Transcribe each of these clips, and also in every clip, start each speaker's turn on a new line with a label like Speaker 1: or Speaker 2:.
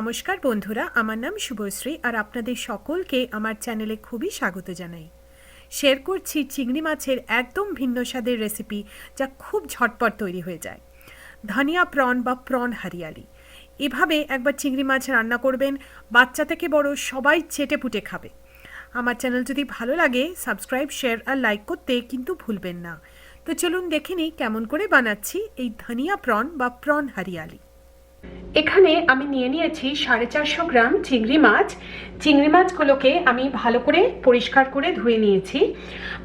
Speaker 1: নমস্কার বন্ধুরা, আমার নাম শুভশ্রী আর আপনাদের সকলকে আমার চ্যানেলে খুবই স্বাগত জানাই। শেয়ার করছি চিংড়ি মাছের একদম ভিন্ন স্বাদের রেসিপি, যা খুব ঝটপট তৈরি হয়ে যায়। ধনিয়া প্রন বা প্রন হারিয়ালি, এভাবে একবার চিংড়ি মাছ রান্না করবেন, বাচ্চা থেকে বড় সবাই চেটে পুটে খাবে। আমার চ্যানেল যদি ভালো লাগে সাবস্ক্রাইব, শেয়ার আর লাইক করতে কিন্তু ভুলবেন না। তো চলুন দেখে নিই কেমন করে বানাচ্ছি এই ধনিয়া প্রন বা প্রন হারিয়ালি। এখানে আমি নিয়ে নিয়েছি 450 গ্রাম চিংড়ি মাছ। চিংড়ি মাছগুলোকে আমি ভালো করে পরিষ্কার করে ধুয়ে নিয়েছি।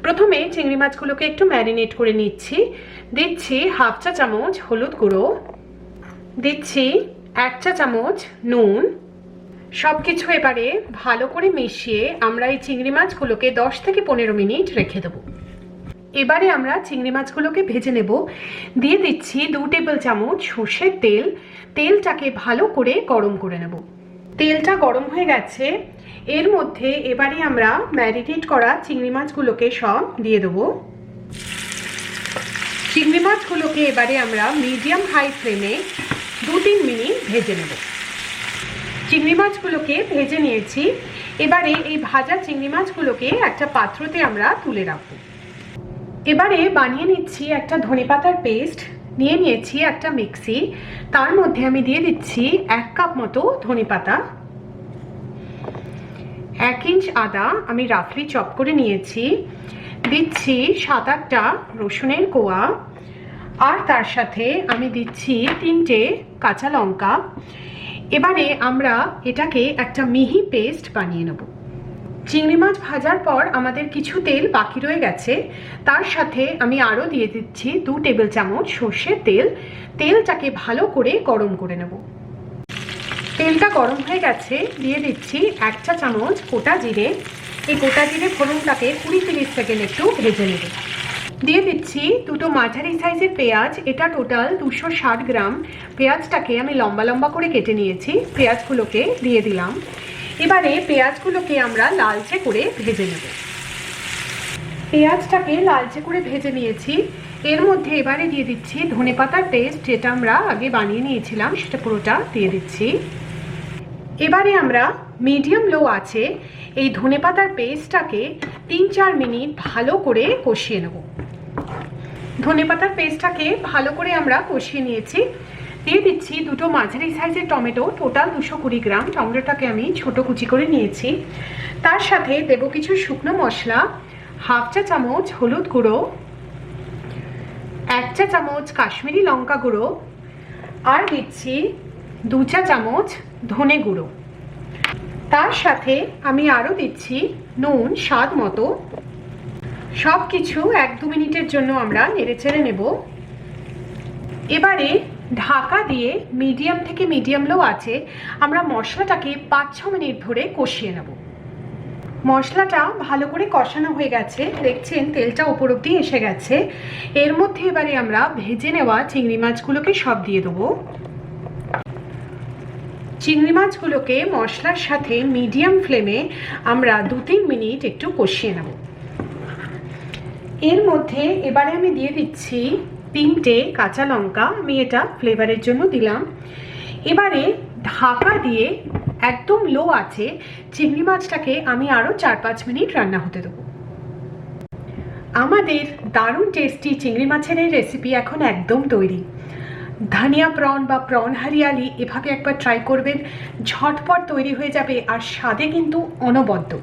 Speaker 1: প্রথমে চিংড়ি মাছগুলোকে একটু ম্যারিনেট করে নিচ্ছি। দিচ্ছি হাফ চা চামচ হলুদ গুঁড়ো, দিচ্ছি 1 চা চামচ নুন। সব কিছু এবারে ভালো করে মিশিয়ে আমরা এই চিংড়ি মাছগুলোকে 10 থেকে 15 মিনিট রেখে দেবো। এবারে আমরা চিংড়ি মাছগুলোকে ভেজে নেব। দিয়ে দিচ্ছি 2 টেবিল চামচ সর্ষের তেল। তেলটাকে ভালো করে গরম করে নেব। তেলটা গরম হয়ে গেছে, এর মধ্যে এবারে আমরা ম্যারিনেট করা চিংড়ি মাছগুলোকে সব দিয়ে দেবো। চিংড়ি মাছগুলোকে এবারে আমরা মিডিয়াম হাই ফ্লেমে 2-3 মিনিট ভেজে নেব। চিংড়ি মাছগুলোকে ভেজে নিয়েছি। এবারে এই ভাজা চিংড়ি মাছগুলোকে একটা পাত্রতে আমরা তুলে রাখবো। এবারে বানিয়ে নিচ্ছি একটা ধনেপাতার পেস্ট। নিয়ে নিয়েছি একটা মিক্সি, তার মধ্যে আমি দিয়ে দিচ্ছি 1 কাপ মতো ধনেপাতা, 1 ইঞ্চ আদা আমি রাফলি চপ করে নিয়েছি, দিচ্ছি 7-8টা রসুনের কোয়া, আর তার সাথে আমি দিচ্ছি 3টে কাঁচা লঙ্কা। এবারে আমরা এটাকে একটা মিহি পেস্ট বানিয়ে নেব। চিংড়ি মাছ ভাজার পর আমাদের কিছু তেল বাকি রয়ে গেছে, তার সাথে আমি আরও দিয়ে দিচ্ছি 2 টেবিল চামচ সর্ষের তেল। তেলটাকে ভালো করে গরম করে নেব। তেলটা গরম হয়ে গেছে, দিয়ে দিচ্ছি 1 চা চামচ গোটা জিরে। এই গোটা জিরে ফোড়নটাকে 20-30 সেকেন্ড একটু ভেজে নেব। দিয়ে দিচ্ছি 2টো মাঝারি সাইজের পেঁয়াজ, এটা টোটাল 260 গ্রাম। পেঁয়াজটাকে আমি লম্বা লম্বা করে কেটে নিয়েছি। পেঁয়াজগুলোকে দিয়ে দিলাম। এবারে পেঁয়াজগুলোকে আমরা লালচে করে ভেজে নেব। পেঁয়াজটাকে লালচে করে ভেজে নিয়েছি। এর মধ্যে এবারে দিয়ে দিচ্ছি ধনেপাতার পেস্ট, যেটা আমরা আগে বানিয়ে নিয়েছিলাম, সেটা পুরোটা দিয়ে দিচ্ছি। এবারে আমরা মিডিয়াম লো আছে এই ধনেপাতার পেস্টটাকে 3-4 মিনিট ভালো করে কষিয়ে নেব। ধনেপাতার পেস্টটাকে ভালো করে আমরা কষিয়ে নিয়েছি। দিয়ে দিচ্ছি 2টো মাঝারি সাইজের টমেটো, টোটাল 220 গ্রাম। টমেটোটাকে আমি ছোট কুচি করে নিয়েছি। তার সাথে দেব কিছু শুকনো মশলা, হাফ চা চামচ হলুদ গুঁড়ো, 1 চা চামচ কাশ্মীরি লঙ্কা গুঁড়ো, আর দিচ্ছি 2 চা চামচ ধনে গুঁড়ো। তার সাথে আমি আরও দিচ্ছি নুন স্বাদ মতো। সব কিছু 1-2 মিনিটের জন্য আমরা নেড়েচেড়ে নেব। এবারে ঢাকা দিয়ে মিডিয়াম থেকে মিডিয়াম লো আছে আমরা মশলাটাকে 5-6 মিনিট ধরে কষিয়ে নেব। মশলাটা ভালো করে কষানো হয়ে গেছে, দেখছেন তেলটা ওপর অব্দি এসে গেছে। এর মধ্যে এবারে আমরা ভেজে নেওয়া চিংড়ি মাছগুলোকে সব দিয়ে দেবো। চিংড়ি মাছগুলোকে মশলার সাথে মিডিয়াম ফ্লেমে আমরা 2-3 মিনিট একটু কষিয়ে নেব। এর মধ্যে এবারে আমি দিয়ে দিচ্ছি 3টে কাঁচা লঙ্কা, আমি এটা ফ্লেভারের জন্য দিলাম। এবারে ঢাকা দিয়ে একদম লো আছে চিংড়ি মাছটাকে আমি আরও 4-5 মিনিট রান্না হতে দেবো। আমাদের দারুণ টেস্টি চিংড়ি মাছের এই রেসিপি এখন একদম তৈরি। ধনিয়া প্রন বা প্রন হারিয়ালি এভাবে একবার ট্রাই করবেন, ঝটপট তৈরি হয়ে যাবে আর স্বাদে কিন্তু অনবদ্য।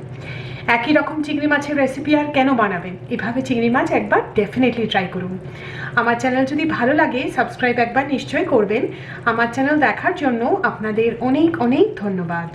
Speaker 1: একই রকম চিংড়ি মাছের রেসিপি আর কেন বানাবেন? এভাবে চিংড়ি মাছ একবার ডেফিনেটলি ট্রাই করুন। আমার চ্যানেল যদি ভালো লাগে সাবস্ক্রাইব একবার নিশ্চয়ই করবেন। আমার চ্যানেল দেখার জন্য আপনাদের অনেক অনেক ধন্যবাদ।